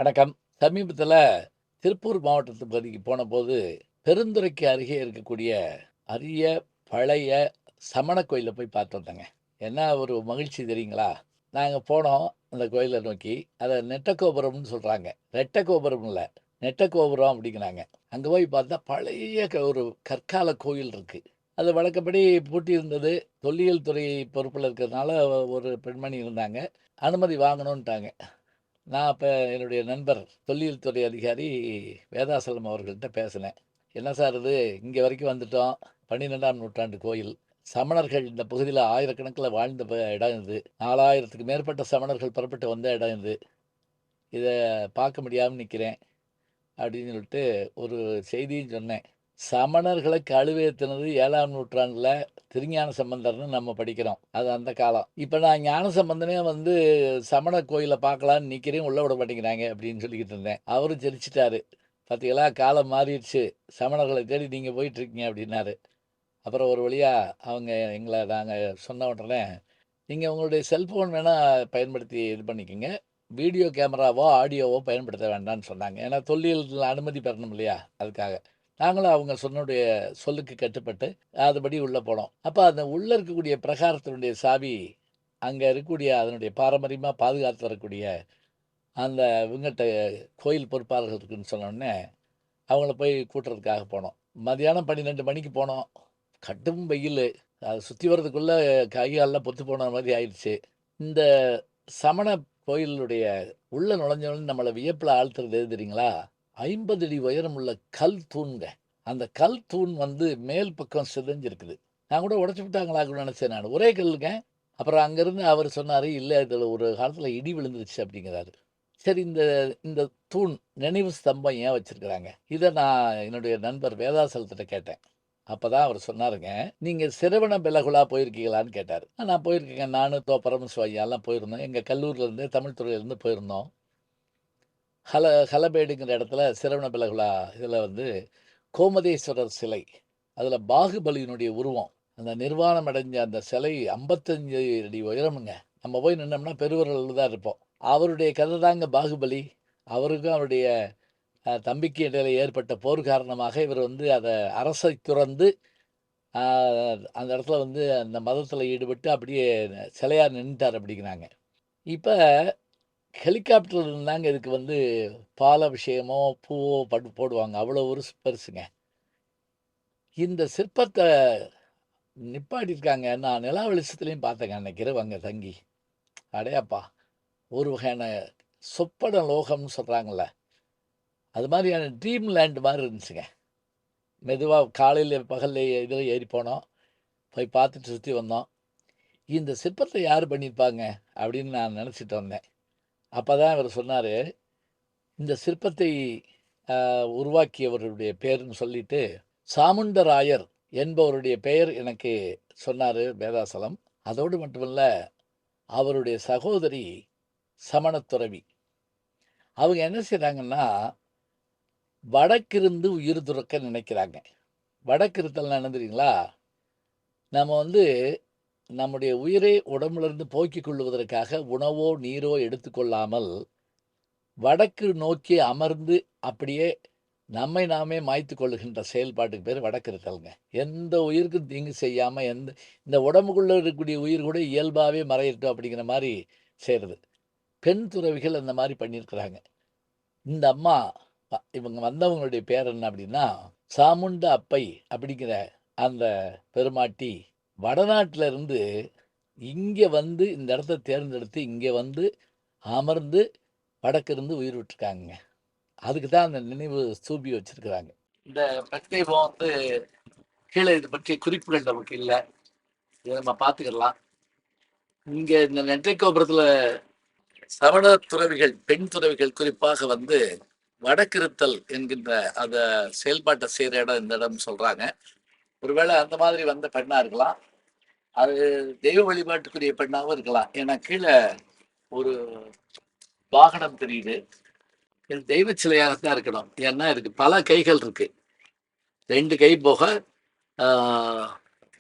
வணக்கம். சமீபத்தில திருப்பூர் மாவட்டத்து பகுதிக்கு போனபோது, பெருந்துறைக்கு அருகே இருக்கக்கூடிய அரிய பழைய சமண கோயில போய் பார்த்து வந்தேங்க. என்ன ஒரு மகிழ்ச்சி தெரியுங்களா? நாங்க போனோம் அந்த கோயில நோக்கி. அத நெட்ட கோபுரம்னு சொல்றாங்க. ரெட்ட கோபுரம் இல்ல. நெட்ட கோபுரம் அப்படிங்கிறாங்க. அங்க போய் பார்த்தா பழைய ஒரு கற்கால கோயில் இருக்கு. அது வழக்கப்படி பூட்டியிருந்தது. தொல்லியல் துறை பொறுப்புல இருக்கிறதுனால ஒரு பெண்மணி இருந்தாங்க. அனுமதி வாங்கணுன்ட்டாங்க. நான் அப்ப என்னுடைய நண்பர் தொல்லியல் துறை அதிகாரி வேதாசலம் அவர்கள்ட்ட பேசினேன். "என்ன சார் இது, இங்க வரைக்கும் வந்துட்டோம். 12ஆம் நூற்றாண்டு கோயில். சமணர்கள் இந்த பகுதியில ஆயிரக்கணக்கில வாழ்ந்த இடம் இது. 4000த்துக்கு மேற்பட்ட சமணர்கள் புறப்பட்டு வந்த இடம் இது. இத பார்க்க முடியாம நிக்கிறேன்." அப்படின்னு சொல்லிட்டு ஒரு செய்தியும் சொன்னேன். சமணர்கள கழுவேத்துனது 7ஆம் நூற்றாண்டுல திருஞான சம்பந்தர்ன்னு நம்ம படிக்கிறோம். அது அந்த காலம். இப்ப நான் ஞான சம்பந்தனே வந்து சமண கோயில பார்க்கலான்னு நிக்கிறேன், உள்ள விட மாட்டேங்கிறாங்க அப்படின்னு சொல்லிக்கிட்டு இருந்தேன். அவரும் சிரிச்சுட்டாரு. "பாத்தீங்களா காலம் மாறிடுச்சு. சமணர்கள தேடி நீங்க போயிட்டு இருக்கீங்க" அப்படின்னாரு. அப்புறம் ஒரு வழியா அவங்க நாங்க சொன்ன உடனே, "நீங்க உங்களுடைய செல்ஃபோன் வேணா பயன்படுத்தி இது பண்ணிக்கங்க. வீடியோ கேமராவோ, ஆடியோவோ பயன்படுத்த வேண்டாம்ன்னு" சொன்னாங்க. ஏன்னா தொல்லியல்ல அனுமதி பெறணும் இல்லையா? அதுக்காக. நாங்களும் அவங்க சொன்னுடைய சொல்லுக்கு கட்டுப்பட்டு, அதுபடி உள்ள போனோம். அப்ப அந்த உள்ள இருக்கக்கூடிய பிரகாரத்தினுடைய சாவி, அங்க இருக்கக்கூடிய அதனுடைய பாரம்பரியமா பாதுகாத்து வரக்கூடிய அந்த இவங்கட்ட கோயில் பொறுப்பாளர்கள் இருக்குன்னு சொன்னோனே, அவங்கள போய் கூட்டுறதுக்காக போனோம். மதியானம் 12 மணிக்கு போனோம். கடும் வெயிலு. அத சுத்தி வர்றதுக்குள்ள கை கால்லாம் பொத்து போன மாரி ஆயிடுச்சு. இந்த சமண கோயிலுடைய உள்ள நுழைஞ்சோனே நம்மள வியப்புல ஆழ்த்துறது எது தெரியுங்களா? 50 அடி உயரம் உள்ள கல் தூண்ங்க. அந்த கல் தூண் வந்து மேல் பக்கம் சிதைஞ்சிருக்குது. நான் கூட உடைச்சு விட்டாங்களான்னு நெனச்சேன் நானு. ஒரே கல்லுங்க. அப்புறம் அங்கருந்து அவரு சொன்னாரு, "இல்ல இதுல ஒரு காலத்துல இடி விழுந்துருச்சு" அப்படிங்கிறாரு. சரி இந்த இந்த தூண் நினைவு ஸ்தம்பம் ஏன் வச்சிருக்கிறாங்க? இத நான் என்னுடைய நண்பர் வேதாசலத்திட்ட கேட்டேன். அப்பதான் அவரு சொன்னாருங்க, "நீங்க சிரவண பெலகுலா போயிருக்கீங்களான்னு?" கேட்டாரு. "நான் போயிருக்கேங்க. நானு, தோப்பரமசிவ ஐயாலாம் போயிருந்தோம். எங்க கல்லூரில இருந்து தமிழ் துறையில இருந்து போயிருந்தோம். ஹலபேடுங்கிற இடத்துல சிரவண பெலகுலா இதுல வந்து கோமதேஸ்வரர் சிலை. அதுல பாகுபலியினுடைய உருவம். அந்த நிர்வாணம் அடைஞ்ச அந்த சிலை 55 அடி உயரமுங்க. நம்ம போய் நின்னோம்னா பெருவிரல்ல தான் இருப்போம். அவருடைய கதை தாங்க பாகுபலி. அவருக்கும் அவருடைய தம்பிக்கு இடையில ஏற்பட்ட போர் காரணமாக இவர் வந்து அத அரசை துறந்து, அ அந்த இடத்துல வந்து அந்த மதத்தில ஈடுபட்டு அப்படியே சிலையா நின்னுட்டாரு அப்படிங்கிறாங்க. இப்ப ஹெலிகாப்டர்ல இருந்தாங்க இதுக்கு வந்து பாலாபிஷேகமோ, பூவோ போடுவாங்க. அவ்வளோ ஒரு பெருசுங்க. இந்த சிற்பத்த நிப்பாட்டியிருக்காங்க. நான் நிலா வெளிச்சத்துலயும் பார்த்தேங்க அன்னைக்கு இரவு அங்க தங்கி. அடேயப்பா! ஒரு வகையான சொப்பன லோகம்னு சொல்றாங்கல்ல. அது மாரியான ட்ரீம் லேண்ட் மாரி இருந்துச்சுங்க. மெதுவா காலையில பகல்ல இதுல ஏறி போனோம். போய் பார்த்துட்டு சுத்தி வந்தோம். இந்த சிற்பத்த யாரு பண்ணியிருப்பாங்க? அப்படின்னு நான் நெனச்சுட்டு வந்தேன். அப்பதான் இவரு சொன்னாரு, இந்த சிற்பத்தை உருவாக்கியவருடைய பேருன்னு சொல்லிட்டு, சாமுண்டராயர் என்பவருடைய பெயர் எனக்கு சொன்னாரு வேதாசலம். அதோடு மட்டுமல்ல, அவருடைய சகோதரி சமணத் துறவி. அவங்க என்ன செய்றாங்கன்னா, வடக்கிருந்து உயிர் துறக்க நினைக்கிறாங்க. வடக்கிருத்தல்னா என்ன தெரியுங்களா? நம்ம வந்து நம்முடைய உயிரை உடம்பிலிருந்து போக்கிக் கொள்வதற்காக உணவோ, நீரோ எடுத்துக்கொள்ளாமல், வடக்கு நோக்கி அமர்ந்து அப்படியே நம்மை நாமே மாய்த்துக் கொள்ளுகின்ற செயல்பாட்டுக்கு பேரு வடக்கிருத்தல்ங்க. எந்த உயிருக்கும் தீங்கு செய்யாம, இந்த உடம்புக்குள்ள இருக்கக்கூடிய உயிர் கூட இயல்பாவே மறையட்டும் அப்படிங்கிற மாரி செய்றது. பெண் துறவிகள் அந்த மாரி பண்ணியிருக்கிறாங்க. இந்த அம்மா இவங்க வந்தவங்களுடைய பேர் என்ன அப்படின்னா, சாமுண்ட அப்பை அப்படிங்கிற அந்த பெருமாட்டி வடநாட்டுல இருந்து இங்க வந்து இந்த இடத்த தேர்ந்தெடுத்து இங்க வந்து அமர்ந்து வடக்கு இருந்து உயிர் விட்டுருக்காங்கங்க. அதுக்கு தான் அந்த நினைவு ஸ்தூபி வச்சிருக்கிறாங்க. இந்த பிரக்தீபம் வந்து கீழே இது பற்றிய குறிப்புகள் நமக்கு இல்ல. இத நம்ம பார்த்துக்கிடலாம். இங்க இந்த நெட்டை கோபுரத்துல சமண துறவிகள், பெண் துறவிகள் குறிப்பாக வந்து வடக்கிருத்தல் என்கின்ற அந்த செயல்பாட்ட செய்ற இடம் இந்த இடம்னு சொல்றாங்க. ஒருவேளை அந்த மாதிரி வந்த பெண்ணா இருக்கலாம். அது தெய்வ வழிபாட்டுக்குரிய பெண்ணாவும் இருக்கலாம். ஏன்னா கீழ ஒரு வாகனம் தெரியுது. இது தெய்வ சிலையாகத்தான் இருக்கணும். ஏன்னா இதுக்கு பல கைகள் இருக்கு. 2 கை போக ஆ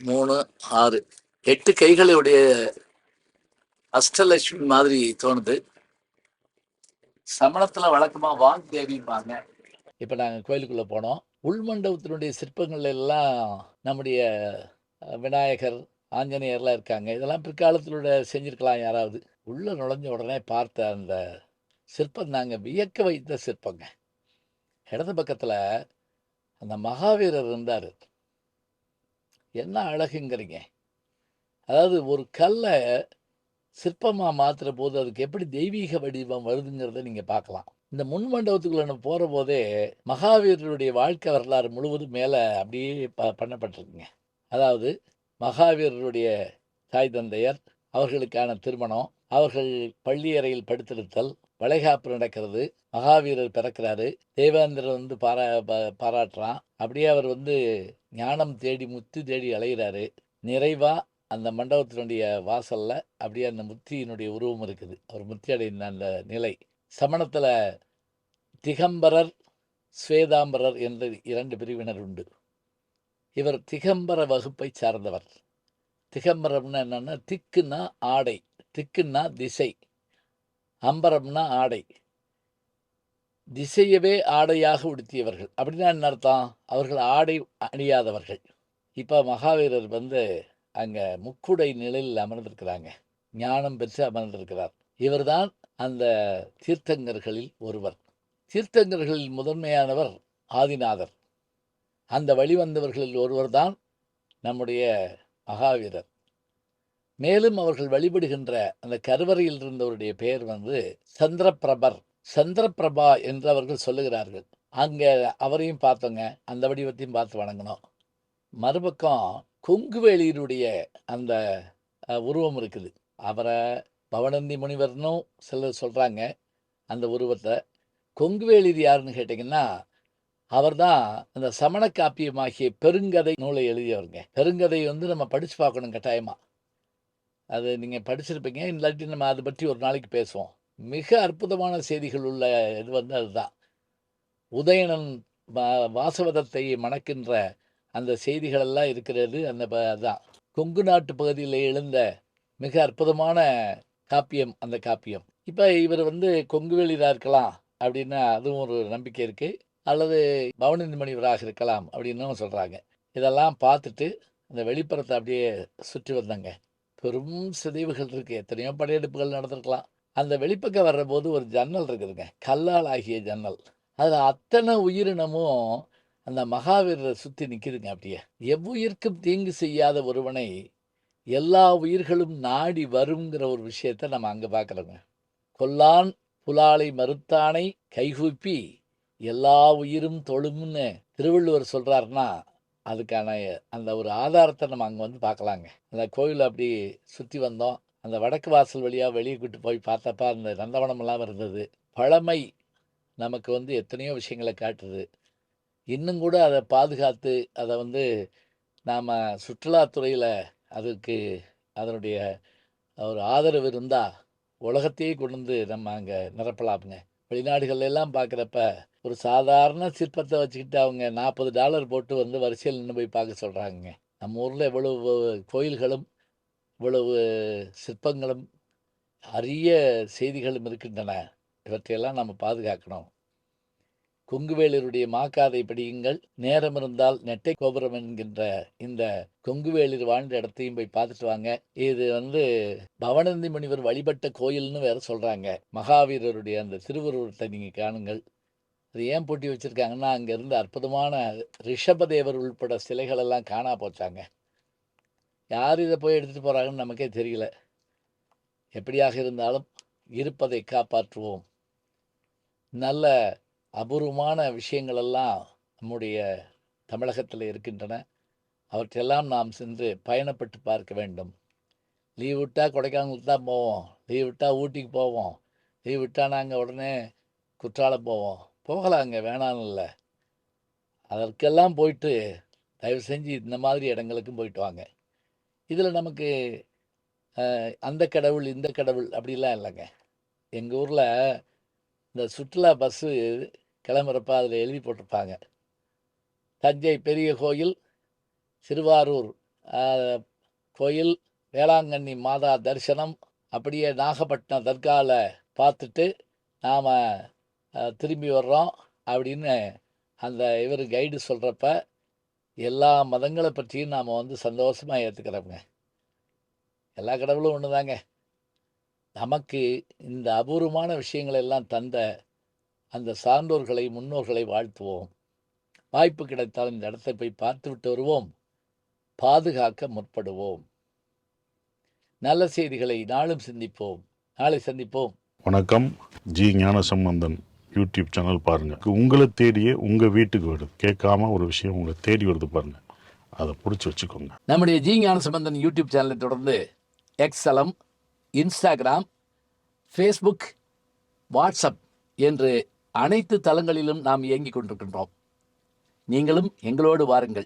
3, 6, 8 கைகளுடைய அஷ்டலட்சுமி மாதிரி தோணுது. சமணத்துல வழக்கமா வாக்தேவிம்பாங்க. இப்ப நாங்க கோயிலுக்குள்ள போனோம். உள்மண்டபத்தினுடைய சிற்பங்கள் எல்லாம் நம்முடைய விநாயகர், ஆஞ்சநேயர்லாம் இருக்காங்க. இதெல்லாம் பிற்காலத்திலோட செஞ்சிருக்கலாம் யாராவது. உள்ள நுழைஞ்ச உடனே பார்த்த அந்த சிற்பம் தாங்க வியக்க வைத்த சிற்பங்க. இடது பக்கத்துல அந்த மகாவீரர் இருந்தாரு. என்ன அழகுங்கிறீங்க! அதாவது ஒரு கல்ல சிற்பமா மாத்துற போது அதுக்கு எப்படி தெய்வீக வடிவம் வருதுங்கிறத நீங்க பார்க்கலாம். இந்த முன் மண்டபத்துக்குள்ள நம்ம போறபோதே, மகாவீரருடைய வாழ்க்கை வரலாறு முழுவதும் மேல அப்படியே பண்ணப்பட்டிருக்குங்க. அதாவது மகாவீரருடைய தாய் தந்தையர், அவர்களுக்கான திருமணம், அவர்கள் பள்ளியறையில் படுத்திருத்தல், வளைகாப்பு நடக்கிறது, மகாவீரர் பிறக்கிறாரு, தேவேந்திரன் வந்து பாராட்டுறான். அப்படியே அவர் வந்து ஞானம் தேடி, முத்தி தேடி அலைகிறாரு. நிறைவா அந்த மண்டபத்தினுடைய வாசல்ல அப்படியே அந்த முத்தியினுடைய உருவம் இருக்குது. அவர் முத்தி அடைந்த அந்த நிலை. சமணத்துல திகம்பரர், ஸ்வேதாம்பரர் என்று 2 பிரிவினர் உண்டு. இவர் திகம்பர வகுப்பை சார்ந்தவர். திகம்பரம்னா என்னன்னா, திக்குன்னா ஆடை, திக்குன்னா திசை, அம்பரம்னா ஆடை. திசையவே ஆடையாக உடுத்தியவர்கள். அப்படின்னா என்ன அர்த்தம்? அவர்கள் ஆடை அணியாதவர்கள். இப்ப மகாவீரர் வந்து அங்க முக்குடை நிழலில் அமர்ந்திருக்கிறாங்க. ஞானம் பெற்று அமர்ந்திருக்கிறார். இவர்தான் அந்த தீர்த்தங்கர்களில் ஒருவர். தீர்த்தங்கர்களில் முதன்மையானவர் ஆதிநாதர். அந்த வழிவந்தவர்களில் ஒருவர்தான் நம்முடைய மகாவீரர். மேலும் அவர்கள் வழிபடுகின்ற அந்த கருவறையில் இருந்தவருடைய பெயர் வந்து சந்திரபிரபர், சந்திரபிரபா என்று அவர்கள் சொல்லுகிறார்கள். அங்க அவரையும் பார்த்தோங்க. அந்த வடிவத்தையும் பார்த்து வணங்கினோம். மறுபக்கம் கொங்குவேளியருடைய அந்த உருவம் இருக்குது. அவரை பவனந்தி முனிவர்னும் சிலர் சொல்றாங்க. அந்த உருவத்தை கொங்குவேளியர் யாருன்னு கேட்டிங்கன்னா, அவர்தான் அந்த சமண காப்பியமாகிய பெருங்கதை நூலை எழுதியவருங்க. பெருங்கதை வந்து நம்ம படிச்சு பார்க்கணும் கட்டாயமா. அது நீங்க படிச்சிருப்பீங்க. இல்லாட்டி நம்ம அதை பற்றி ஒரு நாளைக்கு பேசுவோம். மிக அற்புதமான செய்திகள் உள்ள இது வந்து அதுதான். உதயணன் வாசவதத்தை மணக்கின்ற அந்த செய்திகள் எல்லாம் இருக்கிறது அந்த அதான். கொங்கு நாட்டு பகுதியில் எழுந்த மிக அற்புதமான காப்பியம் அந்த காப்பியம். இப்ப இவர் வந்து கொங்குவேளியரா இருக்கலாம் அப்படின்னு அதுவும் ஒரு நம்பிக்கை இருக்கு. அல்லது பவனந்தி முனிவராக இருக்கலாம் அப்படின்னும் சொல்றாங்க. இதெல்லாம் பார்த்துட்டு அந்த வெளிப்புறத்தை அப்படியே சுற்றி வந்தாங்க. பெரும் சிதைவுகள் இருக்கு. எத்தனையோ படையெடுப்புகள் நடந்திருக்கலாம். அந்த வெளிப்பக்கம் வர்றபோது ஒரு ஜன்னல் இருக்குதுங்க. கல்லால் ஆகிய ஜன்னல். அதுல அத்தனை உயிரினமும் அந்த மகாவீரரை சுத்தி நிக்குதுங்க அப்படியே. எவ்வுயிர்க்கும் தீங்கு செய்யாத ஒருவனை எல்லா உயிர்களும் நாடி வருங்கிற ஒரு விஷயத்த நம்ம அங்க பார்க்குறோங்க. கொல்லான் புலாலை மறுத்தானை கைகூப்பி எல்லா உயிரும் தொழும்னு திருவள்ளுவர் சொல்றாருன்னா, அதுக்கான அந்த ஒரு ஆதாரத்தை நம்ம அங்கே வந்து பார்க்கலாங்க. அந்த கோயில் அப்படி சுற்றி வந்தோம். அந்த வடக்கு வாசல் வழியாக வெளியே கூட்டு போய் பார்த்தப்ப அந்த நந்தவனமெல்லாம் இருந்தது. பழமை நமக்கு வந்து எத்தனையோ விஷயங்களை காட்டுது. இன்னும் கூட அதை பாதுகாத்து அதை வந்து நாம் சுற்றுலாத்துறையில் அதுக்கு அதனுடைய ஒரு ஆதரவு இருந்தால் உலகத்தையே கொண்டு வந்து நம்ம அங்கே நிரப்பலாமுங்க. வெளிநாடுகள் எல்லாம் பார்க்குறப்ப ஒரு சாதாரண சிற்பத்தை வச்சுக்கிட்டு அவங்க $40 போட்டு வந்து வரிசையில் நின்று போய் பார்க்க சொல்கிறாங்க. நம்ம ஊரில் இவ்வளவு கோயில்களும் இவ்வளவு சிற்பங்களும் அரிய செய்திகளும் இருக்கின்றன. இவற்றையெல்லாம் நம்ம பாதுகாக்கணும். கொங்குவேளிருடைய மாக்காதை படியுங்கள், நேரம் இருந்தால் நெட்டை கோபுரம் என்கின்ற இந்த கொங்குவேளிர் வாழ்ந்த இடத்தையும் போய் பார்த்துட்டு வாங்க. இது வந்து பவனந்தி முனிவர் வழிபட்ட கோயில்னு வேற சொல்றாங்க. மகாவீரருடைய அந்த திருவுருவத்தை நீங்க காணுங்கள். அது ஏன் பூட்டி வச்சிருக்காங்கன்னா, அங்க இருந்த அற்புதமான ரிஷபதேவர் உள்பட சிலைகள் எல்லாம் காணா போச்சாங்க. யார் இதை போய் எடுத்துட்டு போறாங்கன்னு நமக்கே தெரியல. எப்படியாக இருந்தாலும் இருப்பதை காப்பாற்றுவோம். நல்ல அபூர்வமான விஷயங்கள் எல்லாம் நம்முடைய தமிழகத்தில் இருக்கின்றன. அவற்றையெல்லாம் நாம் சென்று பயணப்பட்டு பார்க்க வேண்டும். லீவ் விட்டால் கொடைக்கானலுக்கு தான் போவோம், லீவ் விட்டால் ஊட்டிக்கு போவோம், லீவ் விட்டால் நாங்கள் உடனே குற்றாலம் போவோம். போகலாங்க, வேணான்னு இல்லை. அதற்கெல்லாம் போயிட்டு தயவு செஞ்சு இந்த மாதிரி இடங்களுக்கும் போயிட்டு வாங்க. இதில் நமக்கு அந்த கடவுள் இந்த கடவுள் அப்படிலாம் இல்லைங்க. எங்கள் ஊரில் இந்த சுற்றுலா பஸ்ஸு கிளம்புறப்ப அதில் எழுதி போட்டிருப்பாங்க, தஞ்சை பெரிய கோயில், திருவாரூர் கோயில், வேளாங்கண்ணி மாதா தரிசனம், அப்படியே நாகப்பட்டினம் தர்காவில் பார்த்துட்டு நாம் திரும்பி வர்றோம் அப்படின்னு அந்த இவர் கைடு சொல்கிறப்ப எல்லா மதங்களை பற்றியும் நாம் வந்து சந்தோஷமாக ஏற்றுக்கிறோங்க. எல்லா கடவுளும் ஒன்று தாங்க. நமக்கு இந்த அபூர்வமான விஷயங்கள் எல்லாம் தந்த அந்த சான்றோர்களை, முன்னோர்களை வாழ்த்துவோம். வாய்ப்பு கிடைத்தால் இந்த இடத்தை போய் பார்த்துவிட்டு வருவோம். பாதுகாக்க முற்படுவோம். நல்ல செய்திகளை நாளும் சிந்திப்போம். நாளை சந்திப்போம். வணக்கம். ஜி ஞானசம்பந்தன் யூடியூப் சேனல் பாருங்க. உங்களை தேடியே உங்க வீட்டுக்கு வருது. கேட்காம ஒரு விஷயம் உங்களை தேடி வருது பாருங்க. அதை பிடிச்சி வச்சுக்கோங்க. நம்முடைய ஜி ஞானசம்பந்தன் யூடியூப் சேனலை தொடர்ந்து எக்ஸலம், இன்ஸ்டாகிராம், ஃபேஸ்புக், வாட்ஸ்அப் என்று அனைத்து தளங்களிலும் நாம் இயங்கிக் கொண்டிருக்கின்றோம். நீங்களும் எங்களோடு வாருங்கள்.